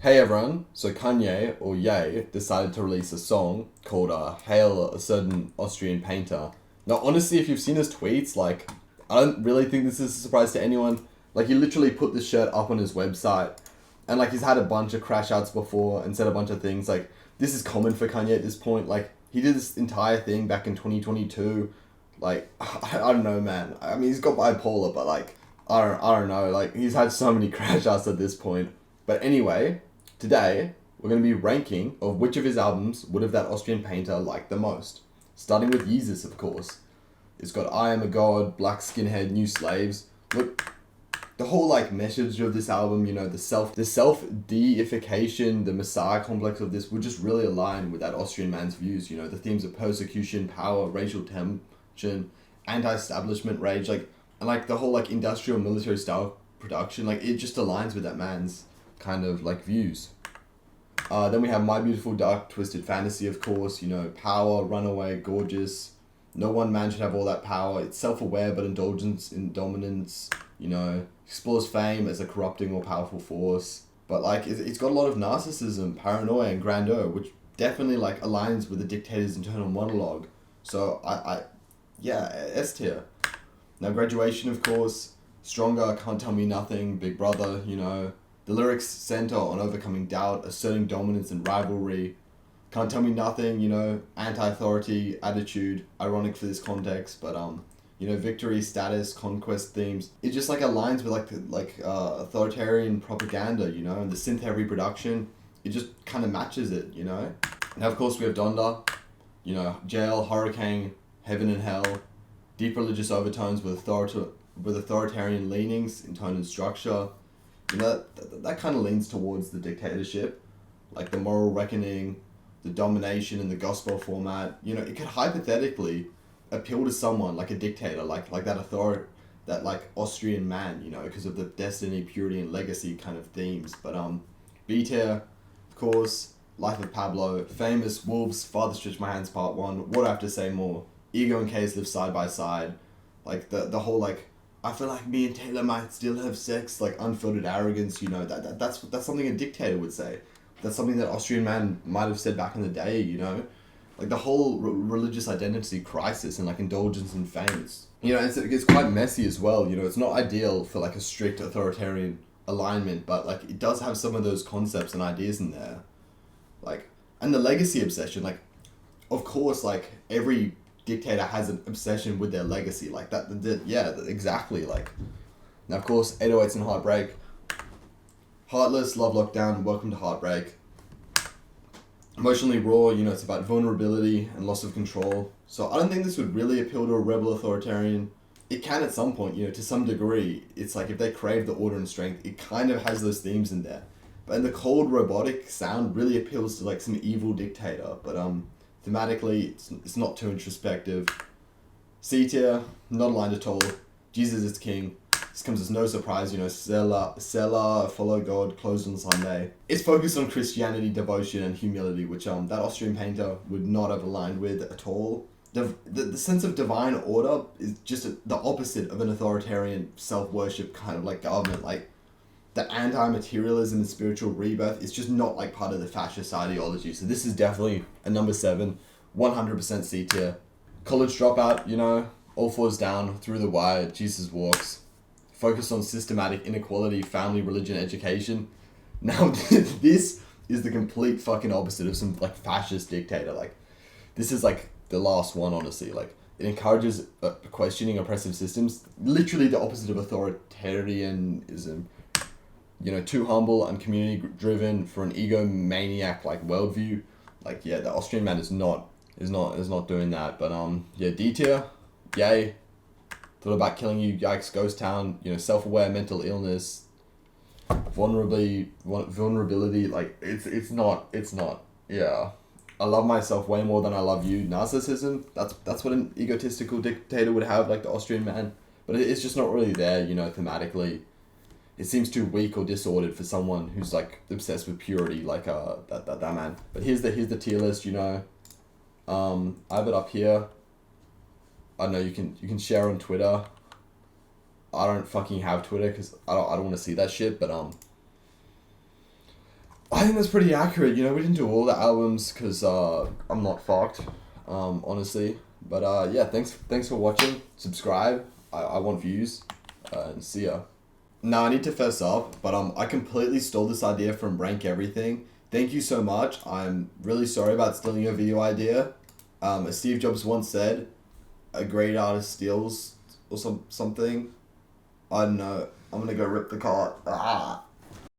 Hey everyone, so Kanye, or Ye, decided to release a song called Hail a Certain Austrian Painter. Now honestly, if you've seen his tweets, like, I don't really think this is a surprise to anyone. Like, he literally put this shirt up on his website, and like, he's had a bunch of crash outs before and said a bunch of things. Like, this is common for Kanye at this point. Like, he did this entire thing back in 2022. Like, I don't know, man. I mean, he's got bipolar, but like, I don't know. Like, he's had so many crash outs at this point. But anyway, today, we're going to be ranking of which of his albums would have that Austrian painter liked the most. Starting with Yeezus, of course. It's got I Am a God, Black Skinhead, New Slaves. Look, the whole like message of this album, you know, the self-deification, the messiah complex of this would just really align with that Austrian man's views, you know, the themes of persecution, power, racial tension, anti-establishment rage, like, and like the whole like industrial military style production, like it just aligns with that man's kind of like views. Then we have My Beautiful Dark Twisted Fantasy, of course, you know, power, runaway, gorgeous. No one man should have all that power. It's self-aware but indulgence in dominance, you know, explores fame as a corrupting or powerful force. But like, it's got a lot of narcissism, paranoia, and grandeur, which definitely like aligns with the dictator's internal monologue. So yeah, S tier. Now Graduation, of course, Stronger, Can't Tell Me Nothing, Big Brother, you know. The lyrics center on overcoming doubt, asserting dominance and rivalry. Can't Tell Me Nothing, you know, anti-authority attitude, ironic for this context, but you know, victory, status, conquest themes. It just like aligns with authoritarian propaganda, you know, and the synth-heavy production. It just kind of matches it, you know. Now, of course, we have Donda, you know, jail, hurricane, heaven and hell, deep religious overtones with authoritarian leanings in tone and structure. You know, that kind of leans towards the dictatorship, like the moral reckoning, the domination and the gospel format. You know, it could hypothetically appeal to someone like a dictator, like that like Austrian man, you know, because of the destiny, purity, and legacy kind of themes. But B tier, of course, Life of Pablo, Famous, Wolves, Father Stretch My Hands Part 1, What I Have to Say More, Ego and Case Live Side by Side, like the whole like, I feel like me and Taylor might still have sex, like unfiltered arrogance, you know, that's something a dictator would say. That's something that Austrian man might have said back in the day, you know? Like the whole religious identity crisis and like indulgence in fame. You know, it's quite messy as well, you know, it's not ideal for like a strict authoritarian alignment, but like it does have some of those concepts and ideas in there. Like, and the legacy obsession, like, of course, like every dictator has an obsession with their legacy, like yeah, exactly. Like, now of course 808s and Heartbreak, Heartless, Love Lockdown, Welcome to Heartbreak. Emotionally raw, you know, it's about vulnerability and loss of control. So I don't think this would really appeal to a rebel authoritarian. It can at some point, you know, to some degree. It's like if they crave the order and strength, it kind of has those themes in there. But in the cold robotic sound really appeals to like some evil dictator. But thematically, it's not too introspective. C tier, not aligned at all. Jesus is King. This comes as no surprise, you know, Selah, Follow God, Closed on Sunday. It's focused on Christianity, devotion, and humility, which that Austrian painter would not have aligned with at all. The sense of divine order is just the opposite of an authoritarian self-worship kind of like government. Like, the anti-materialism and spiritual rebirth is just not like part of the fascist ideology. So this is definitely a number 7, 100% C tier. College Dropout, you know, all fours down, through the wire, Jesus walks. Focused on systematic inequality, family, religion, education. Now, this is the complete fucking opposite of some like fascist dictator. Like, this is like the last one, honestly. Like, it encourages questioning oppressive systems. Literally the opposite of authoritarianism. You know, too humble and community driven for an egomaniac like worldview. Like, yeah, the Austrian man is not doing that. But yeah, D tier, yay. Thought About Killing You, yikes, Ghost Town, you know, self-aware, mental illness, vulnerability, like, it's not, yeah. I love myself way more than I love you, narcissism, that's what an egotistical dictator would have, like the Austrian man, but it's just not really there, you know, thematically. It seems too weak or disordered for someone who's, like, obsessed with purity, like, that man. But here's the tier list, you know, I have it up here. I know you can share on Twitter. I don't fucking have Twitter because I don't want to see that shit. But I think that's pretty accurate. You know, we didn't do all the albums because I'm not fucked, honestly. But yeah, thanks for watching. Subscribe. I want views. And see ya. Now I need to fess up, but I completely stole this idea from Rank Everything. Thank you so much. I'm really sorry about stealing your video idea. As Steve Jobs once said, a great artist steals or something. I don't know. I'm gonna go rip the cart. Ah.